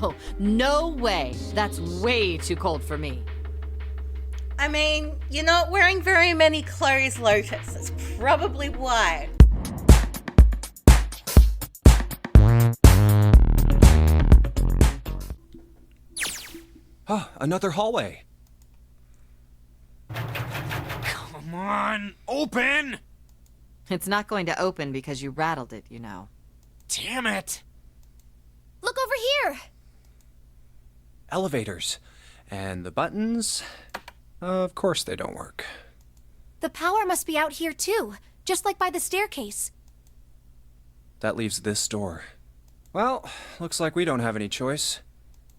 Oh, no way. That's way too cold for me. I mean, you're not wearing very many clothes, Lotus. That's probably why. Oh, another hallway. Come on, open! It's not going to open because you rattled it, you know. Damn it! Look over here! Elevators. And the buttons? Of course they don't work. The power must be out here too, just like by the staircase. That leaves this door. Well, looks like we don't have any choice.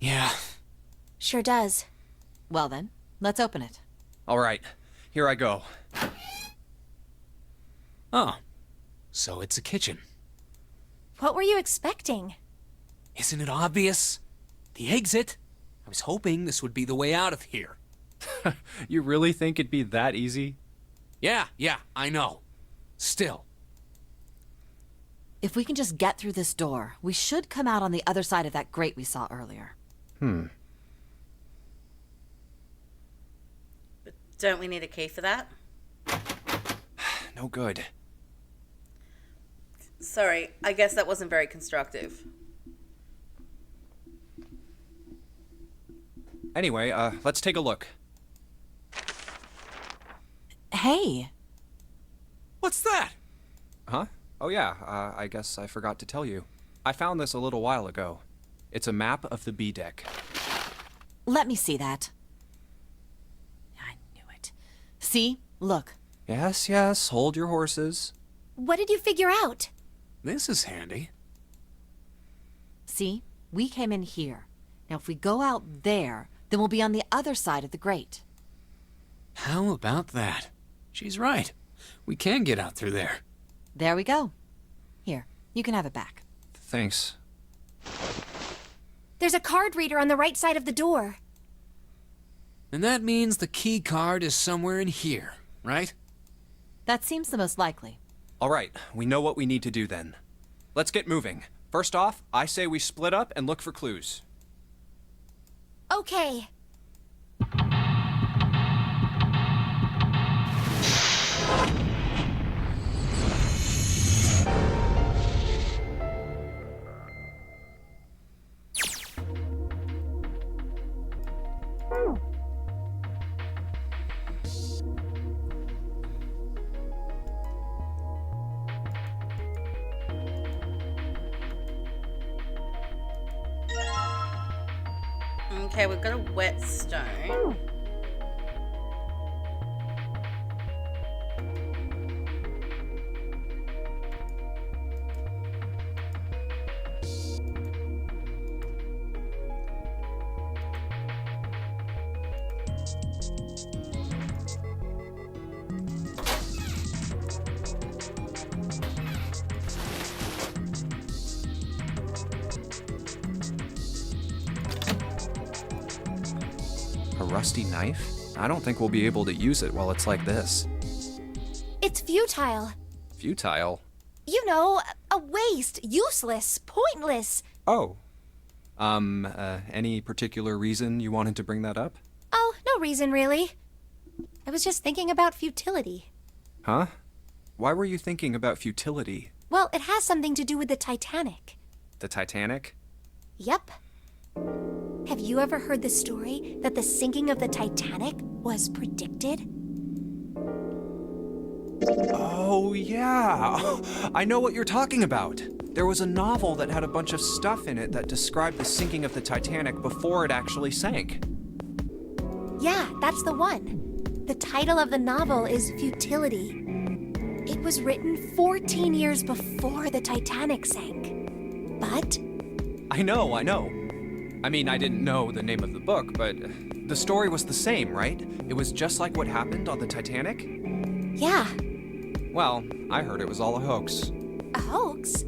Yeah. Sure does. Well then, let's open it. All right, here I go. Oh, so it's a kitchen. What were you expecting? Isn't it obvious? The exit. I was hoping this would be the way out of here. You really think it'd be that easy? Yeah, I know. Still. If we can just get through this door, we should come out on the other side of that grate we saw earlier. But don't we need a key for that? No good. Sorry, I guess that wasn't very constructive. Anyway, let's take a look. Hey, What's that? Huh? Oh yeah, I guess I forgot to tell you. I found this a little while ago. It's a map of the B deck. let me see that. I knew it. See? Look. Yes, hold your horses. What did you figure out? This is handy. See? We came in here. Now if we go out there, then we'll be on the other side of the grate. How about that? She's right. We can get out through there. There we go. Here, you can have it back. Thanks. There's a card reader on the right side of the door. And that means the key card is somewhere in here, right? That seems the most likely. All right, we know what we need to do then. Let's get moving. First off, I say we split up and look for clues. Okay. Okay, we've got a whetstone. A rusty knife? I don't think we'll be able to use it while it's like this. It's futile. Futile? You know, a waste, useless, pointless. Oh. Any particular reason you wanted to bring that up? Oh, no reason really. I was just thinking about futility. Huh? Why were you thinking about futility? Well, it has something to do with the Titanic. The Titanic? Yep. Have you ever heard the story that the sinking of the Titanic was predicted? Oh, yeah. I know what you're talking about. There was a novel that had a bunch of stuff in it that described the sinking of the Titanic before it actually sank. Yeah, that's the one. The title of the novel is Futility. It was written 14 years before the Titanic sank. But I know. I mean, I didn't know the name of the book, but the story was the same, right? It was just like what happened on the Titanic? yeah, Well, I heard it was all a hoax. a hoax.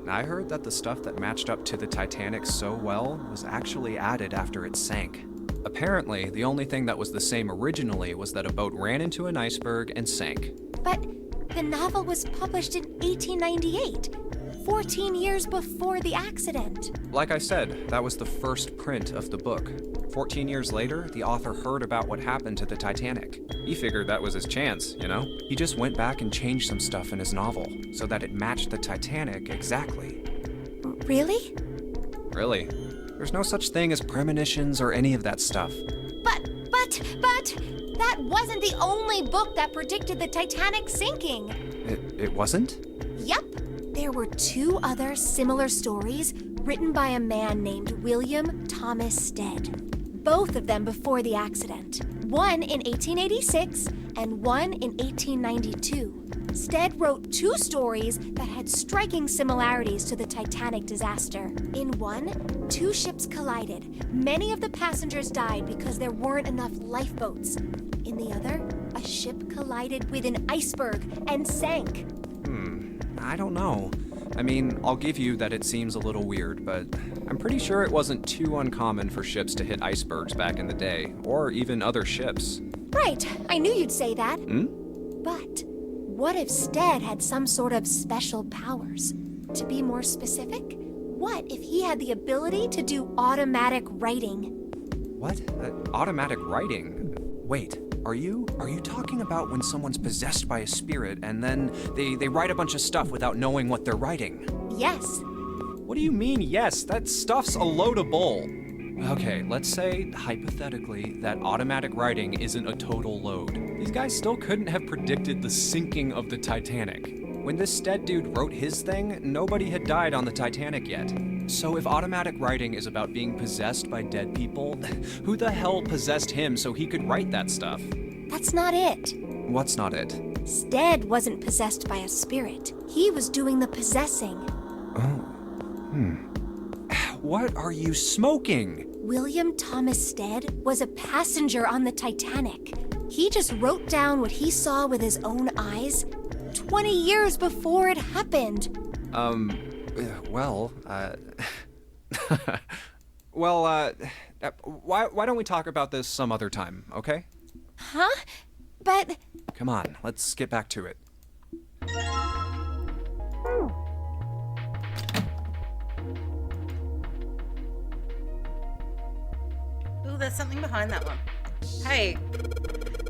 I heard that the stuff that matched up to the Titanic so well was actually added after it sank. Apparently, the only thing that was the same originally was that a boat ran into an iceberg and sank. But the novel was published in 1898, 14 years before the accident. Like I said, that was the first print of the book. 14 years later, the author heard about what happened to the Titanic. He figured that was his chance, you know? He just went back and changed some stuff in his novel so that it matched the Titanic exactly. Really? Really? There's no such thing as premonitions or any of that stuff. But, that wasn't the only book that predicted the Titanic sinking. It wasn't? Yep. There were 2 other similar stories written by a man named William Thomas Stead. Both of them before the accident. One in 1886 and one in 1892. Stead wrote 2 stories that had striking similarities to the Titanic disaster. In one, 2 ships collided. Many of the passengers died because there weren't enough lifeboats. In the other, a ship collided with an iceberg and sank. I don't know. I mean, I'll give you that it seems a little weird, but I'm pretty sure it wasn't too uncommon for ships to hit icebergs back in the day, or even other ships. Right, I knew you'd say that. Hmm? But what if Stead had some sort of special powers? To be more specific, what if he had the ability to do automatic writing? What? Automatic writing? Wait, are you talking about when someone's possessed by a spirit and then they write a bunch of stuff without knowing what they're writing? Yes. What do you mean, yes? That stuff's a load of bull. Okay, let's say, hypothetically, that automatic writing isn't a total load. These guys still couldn't have predicted the sinking of the Titanic. When this Stead dude wrote his thing, nobody had died on the Titanic yet. So if automatic writing is about being possessed by dead people, who the hell possessed him so he could write that stuff? That's not it. What's not it? Stead wasn't possessed by a spirit. He was doing the possessing. What are you smoking? William Thomas Stead was a passenger on the Titanic. He just wrote down what he saw with his own eyes 20 years before it happened. Well, why don't we talk about this some other time, okay? Huh? But... Come on, let's get back to it. Ooh, there's something behind that one. Hey,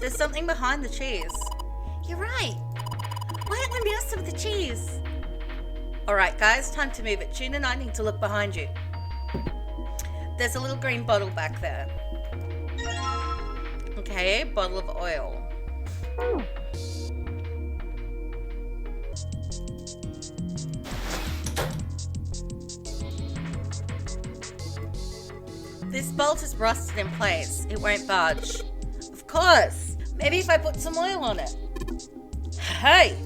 there's something behind the cheese. You're right. Why don't we mess with the cheese? Alright guys, time to move it. June and I need to look behind you. There's a little green bottle back there. Okay, bottle of oil. This bolt is rusted in place. It won't budge. Of course. Maybe if I put some oil on it. Hey!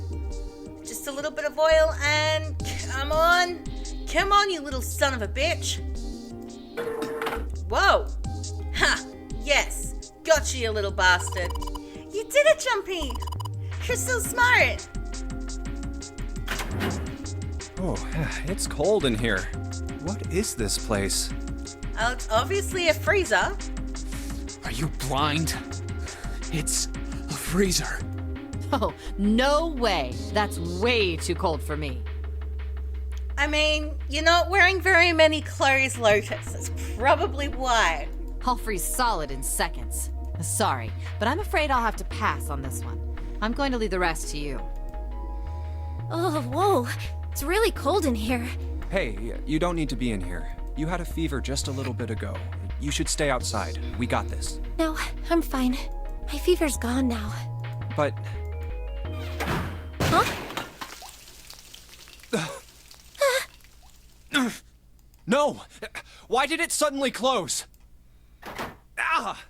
Just a little bit of oil and come on. Come on, you little son of a bitch. Whoa. Ha! Yes. Gotcha, you little bastard. You did it, Jumpy. You're so smart. Oh, it's cold in here. What is this place? Oh, it's obviously a freezer. Are you blind? It's a freezer. Oh, no way. That's way too cold for me. I mean, you're not wearing very many clothes, Lotus. That's probably why. I'll freeze solid in seconds. Sorry, but I'm afraid I'll have to pass on this one. I'm going to leave the rest to you. Oh, whoa. It's really cold in here. Hey, you don't need to be in here. You had a fever just a little bit ago. You should stay outside. We got this. No, I'm fine. My fever's gone now. But... Huh? No! Why did it suddenly close? Ah!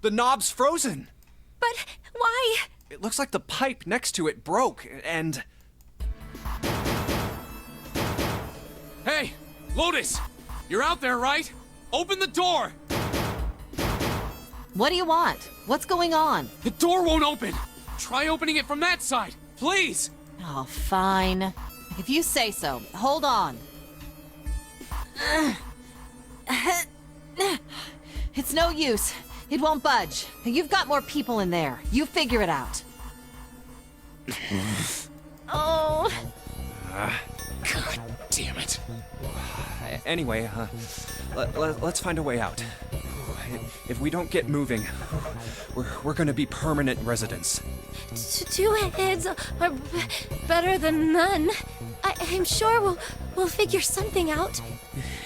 The knob's frozen. But why? It looks like the pipe next to it broke, and... Hey, Lotus! You're out there, right? Open the door! What do you want? What's going on? The door won't open! Try opening it from that side, please! Oh, fine. If you say so. Hold on. It's no use. It won't budge. You've got more people in there. You figure it out. Oh. damn it. Anyway, let's find a way out. If we don't get moving, we're gonna be permanent residents. Two heads are better than none. I'm sure we'll figure something out.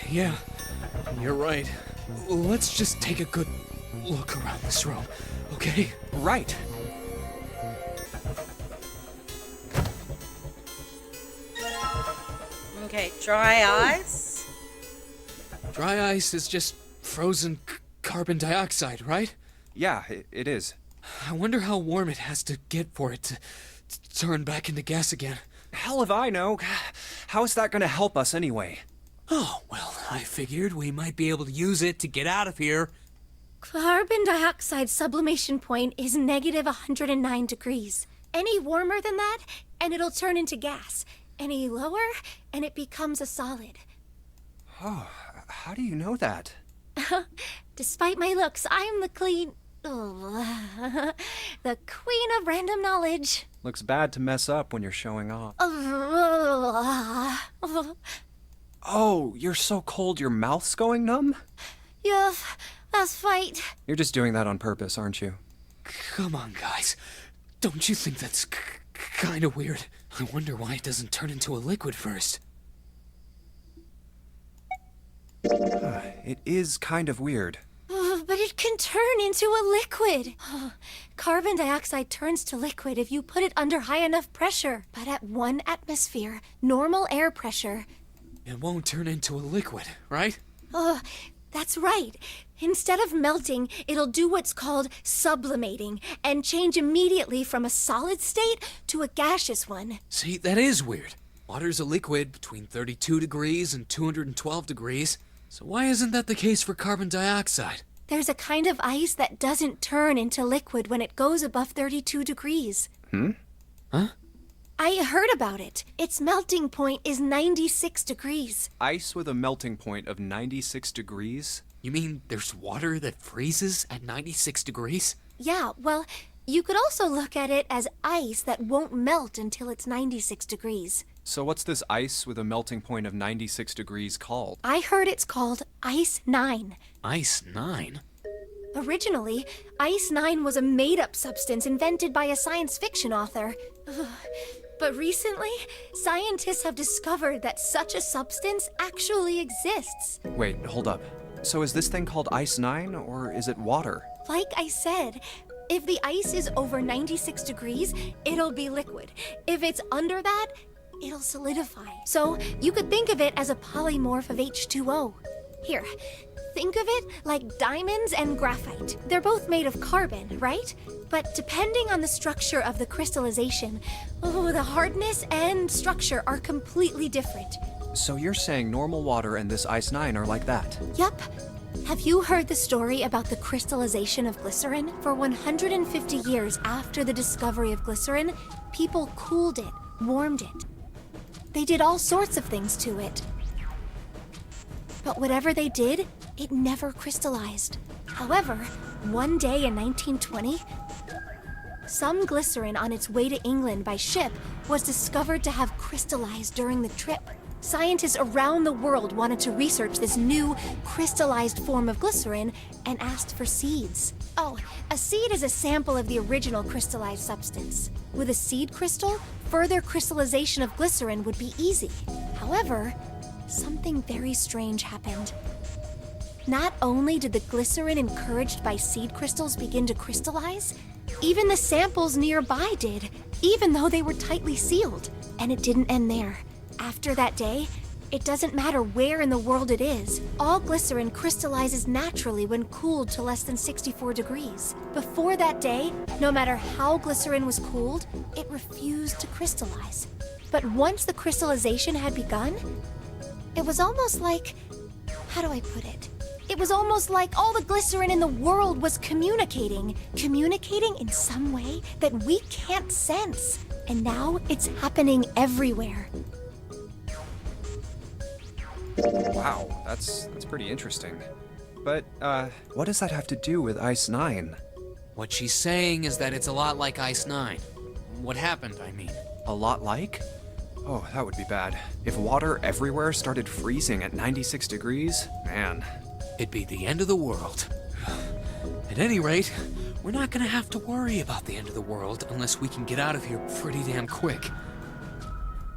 Yeah, you're right. Let's just take a good look around this room, okay? Right. Okay, dry ice. Dry ice is just frozen carbon dioxide, right? Yeah, it is. I wonder how warm it has to get for it to turn back into gas again. Hell if I know. How is that gonna help us anyway? Oh, well, I figured we might be able to use it to get out of here. Carbon dioxide sublimation point is negative 109 degrees. Any warmer than that, and it'll turn into gas. Any lower, and it becomes a solid. Oh, how do you know that? Despite my looks, I'm the the queen of random knowledge. Looks bad to mess up when you're showing off. Oh, you're so cold your mouth's going numb? Yes, that's right. You're just doing that on purpose, aren't you? Come on, guys. Don't you think that's kind of weird? I wonder why it doesn't turn into a liquid first. It is kind of weird. But it can turn into a liquid. Carbon dioxide turns to liquid if you put it under high enough pressure. But at 1 atmosphere, normal air pressure. It won't turn into a liquid, right? That's right. Instead of melting, it'll do what's called sublimating and change immediately from a solid state to a gaseous one. See, that is weird. Water's a liquid between 32 degrees and 212 degrees. So why isn't that the case for carbon dioxide? There's a kind of ice that doesn't turn into liquid when it goes above 32 degrees. Huh? I heard about it. Its melting point is 96 degrees. Ice with a melting point of 96 degrees? You mean there's water that freezes at 96 degrees? Yeah, well, you could also look at it as ice that won't melt until it's 96 degrees. So what's this ice with a melting point of 96 degrees called? I heard it's called Ice 9. Ice 9? Originally, Ice 9 was a made-up substance invented by a science fiction author. But recently, scientists have discovered that such a substance actually exists. Wait, hold up. So is this thing called Ice 9, or is it water? Like I said, if the ice is over 96 degrees, it'll be liquid. If it's under that, it'll solidify. So you could think of it as a polymorph of H2O. Here, think of it like diamonds and graphite. They're both made of carbon, right? But depending on the structure of the crystallization, the hardness and structure are completely different. So you're saying normal water and this Ice 9 are like that? Yup. Have you heard the story about the crystallization of glycerin? For 150 years after the discovery of glycerin, people cooled it, warmed it. They did all sorts of things to it. But whatever they did, it never crystallized. However, one day in 1920, some glycerin on its way to England by ship was discovered to have crystallized during the trip. Scientists around the world wanted to research this new crystallized form of glycerin and asked for seeds. Oh, a seed is a sample of the original crystallized substance. With a seed crystal, further crystallization of glycerin would be easy. However, something very strange happened. Not only did the glycerin encouraged by seed crystals begin to crystallize, even the samples nearby did, even though they were tightly sealed. And it didn't end there. After that day, it doesn't matter where in the world it is. All glycerin crystallizes naturally when cooled to less than 64 degrees. Before that day, no matter how glycerin was cooled, it refused to crystallize. But once the crystallization had begun, it was almost like... how do I put it? It was almost like all the glycerin in the world was communicating in some way that we can't sense. And now it's happening everywhere. Wow, that's pretty interesting. But, what does that have to do with Ice 9? What she's saying is that it's a lot like Ice 9. What happened, I mean. A lot like? Oh, that would be bad. If water everywhere started freezing at 96 degrees, man. It'd be the end of the world. At any rate, we're not gonna have to worry about the end of the world unless we can get out of here pretty damn quick.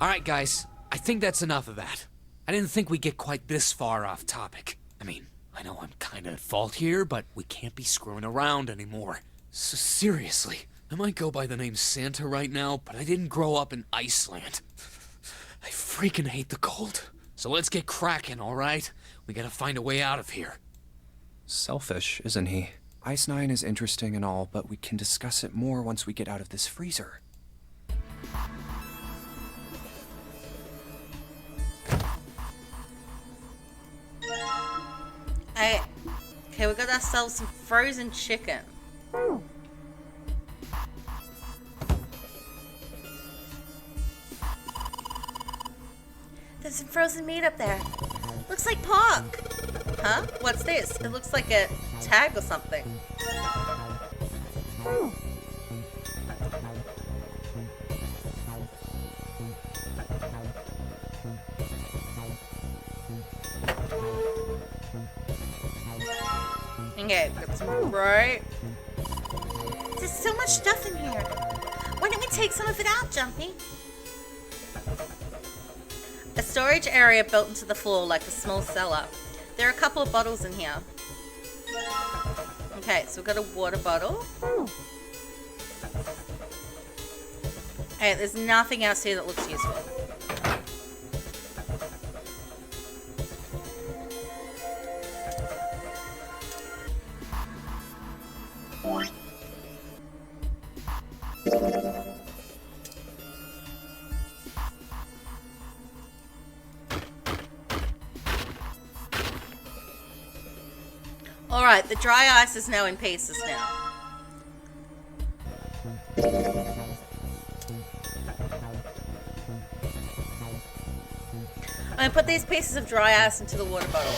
Alright guys, I think that's enough of that. I didn't think we'd get quite this far off topic. I mean, I know I'm kinda at fault here, but we can't be screwing around anymore. So seriously, I might go by the name Santa right now, but I didn't grow up in Iceland. I freaking hate the cold. So let's get cracking, alright? We gotta find a way out of here. Selfish, isn't he? Ice Nine is interesting and all, but we can discuss it more once we get out of this freezer. Okay, we got ourselves some frozen chicken. There's some frozen meat up there. Looks like pork. Huh? What's this? It looks like a tag or something. Okay, got some right. There's so much stuff in here. Why don't we take some of it out, Jumpy? A storage area built into the floor like a small cellar. There are a couple of bottles in here. Okay, so we've got a water bottle. Hey, there's nothing else here that looks useful. Alright, the dry ice is now in pieces now. I'm gonna put these pieces of dry ice into the water bottle.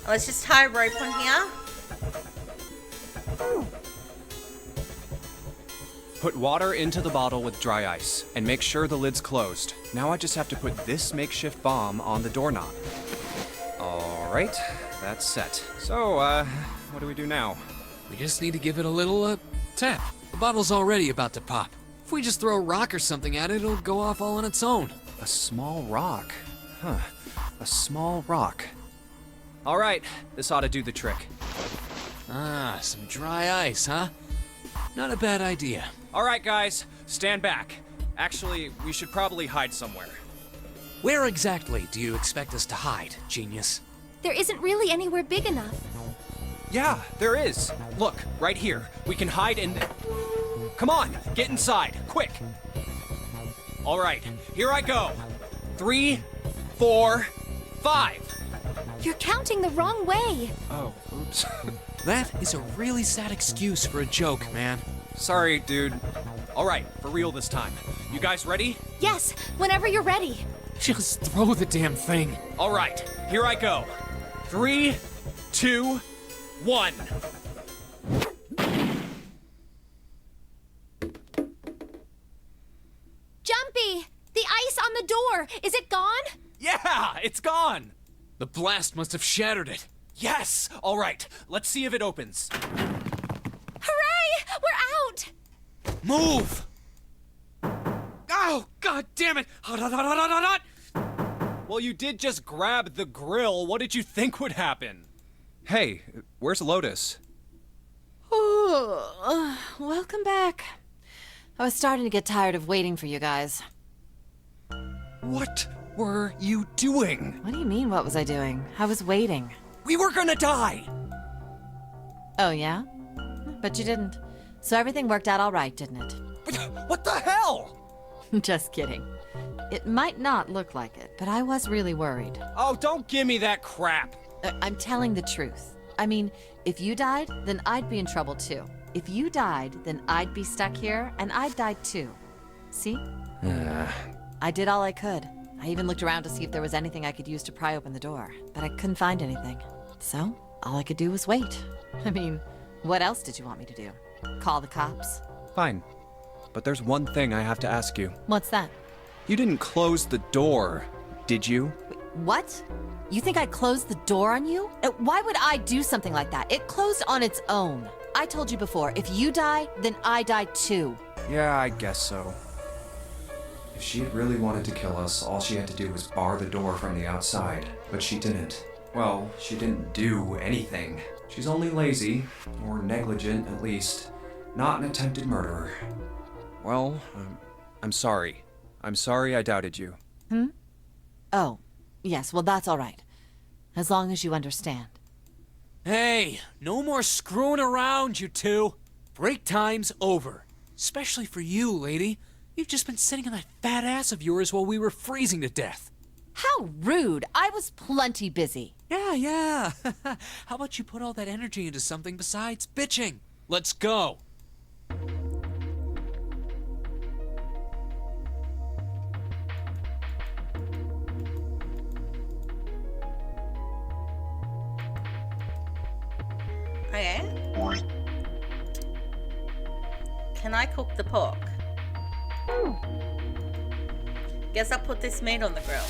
Let's just tie a rope on here. Put water into the bottle with dry ice, and make sure the lid's closed. Now I just have to put this makeshift bomb on the doorknob. Alright, that's set. So, what do we do now? We just need to give it a little, tap. The bottle's already about to pop. If we just throw a rock or something at it, it'll go off all on its own. A small rock. Huh. A small rock. Alright, this ought to do the trick. Ah, some dry ice, huh? Not a bad idea. Alright, guys, stand back. Actually, we should probably hide somewhere. Where exactly do you expect us to hide, genius? There isn't really anywhere big enough. Yeah, there is. Look, right here. We can hide in... Come on, get inside, quick. Alright, here I go. 3, 4, 5. You're counting the wrong way. Oh, oops. That is a really sad excuse for a joke, man. Sorry, dude. Alright, for real this time. You guys ready? Yes, whenever you're ready. Just throw the damn thing. Alright, here I go. 3, 2, 1. Jumpy! The ice on the door! Is it gone? Yeah, it's gone! The blast must have shattered it. Yes! Alright, let's see if it opens. Hooray! We're out! Move! Oh, god damn it! Hot, hot, hot, hot, hot, hot, hot! Well, you did just grab the grill. What did you think would happen? Hey, where's Lotus? Welcome back. I was starting to get tired of waiting for you guys. What were you doing? What do you mean, what was I doing? I was waiting. We were gonna die! Oh, yeah? But you didn't. So everything worked out all right, didn't it? What the hell? Just kidding. It might not look like it, but I was really worried. Oh, don't give me that crap. I'm telling the truth. I mean, if you died, then I'd be in trouble too. If you died, then I'd be stuck here, and I'd die too. See? I did all I could. I even looked around to see if there was anything I could use to pry open the door, but I couldn't find anything. So, all I could do was wait. I mean, What else did you want me to do? Call the cops? Fine. But there's one thing I have to ask you. What's that? You didn't close the door, did you? What? You think I closed the door on you? Why would I do something like that? It closed on its own. I told you before, if you die, then I die too. Yeah, I guess so. If she really wanted to kill us, all she had to do was bar the door from the outside. But she didn't. Well, she didn't do anything. She's only lazy, or negligent at least, not an attempted murderer. Well, I'm sorry. I'm sorry I doubted you. Oh, yes, well that's all right. As long as you understand. Hey, no more screwing around, you two. Break time's over. Especially for you, lady. You've just been sitting on that fat ass of yours while we were freezing to death. How rude! I was plenty busy. Yeah. How about you put all that energy into something besides bitching? Let's go. Okay. Can I cook the pork? Guess I'll put this meat on the grill.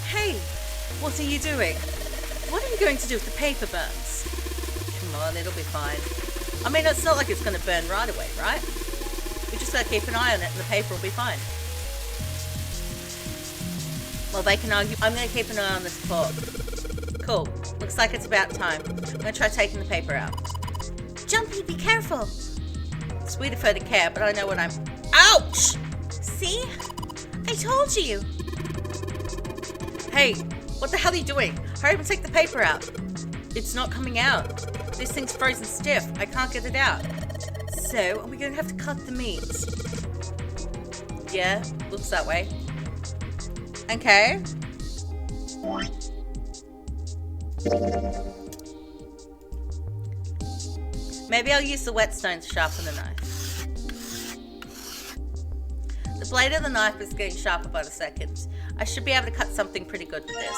Hey, what are you doing? What are you going to do if the paper burns? Come on, it'll be fine. I mean, it's not like it's going to burn right away, right? We just got to keep an eye on it and the paper will be fine. Well, they can argue. I'm going to keep an eye on this pork. Cool. Looks like it's about time. I'm going to try taking the paper out. Jumpy, be careful. Sweet of her to care, but I know what I'm... Ouch! See? I told you. Hey, what the hell are you doing? Hurry up and take the paper out. It's not coming out. This thing's frozen stiff. I can't get it out. So, are we going to have to cut the meat? Yeah, looks that way. Okay. Maybe I'll use the whetstone to sharpen the knife. The blade of the knife is getting sharper by the second. I should be able to cut something pretty good with this.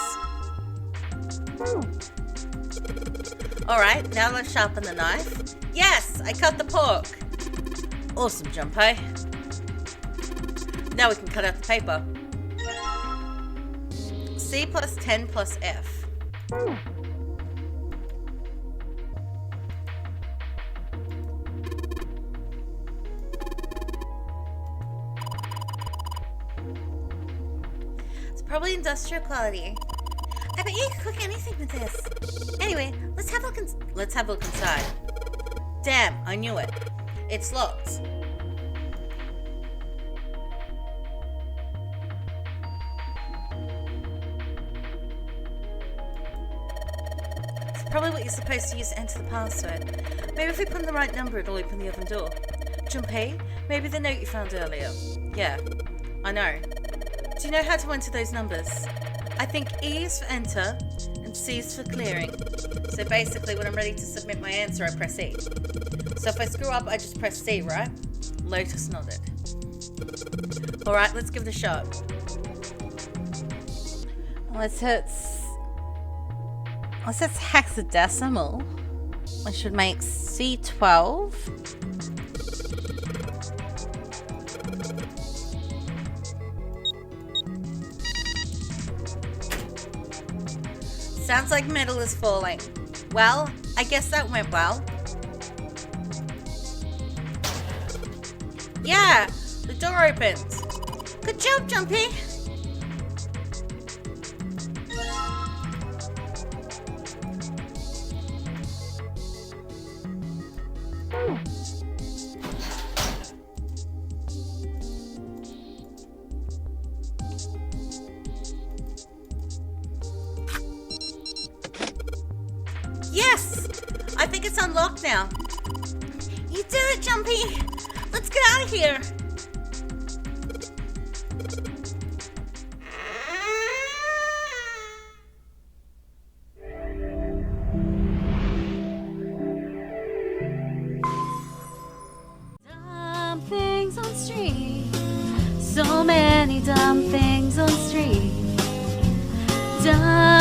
Alright, now let's sharpen the knife. Yes! I cut the pork! Awesome, Junpei. Now we can cut out the paper. C plus 10 plus F. It's probably industrial quality. I bet you can cook anything with this. Anyway, let's have a look inside. Damn, I knew it. It's locked. It's probably what you're supposed to use to enter the password. Maybe if we put in the right number, it'll open the oven door. Junpei, maybe the note you found earlier. Yeah, I know. Do you know how to enter those numbers? I think E is for enter and C is for clearing. So basically, when I'm ready to submit my answer, I press E. So if I screw up, I just press C, right? Lotus nodded. Alright, let's give it a shot. Let's hit hexadecimal. I should make C12. Sounds like metal is falling. Well, I guess that went well. Yeah, the door opened. Good job, Jumpy. Yes! I think it's unlocked now. You did it, Jumpy! Let's get out of here! Dumb things on stream. So many dumb things on stream. Dumb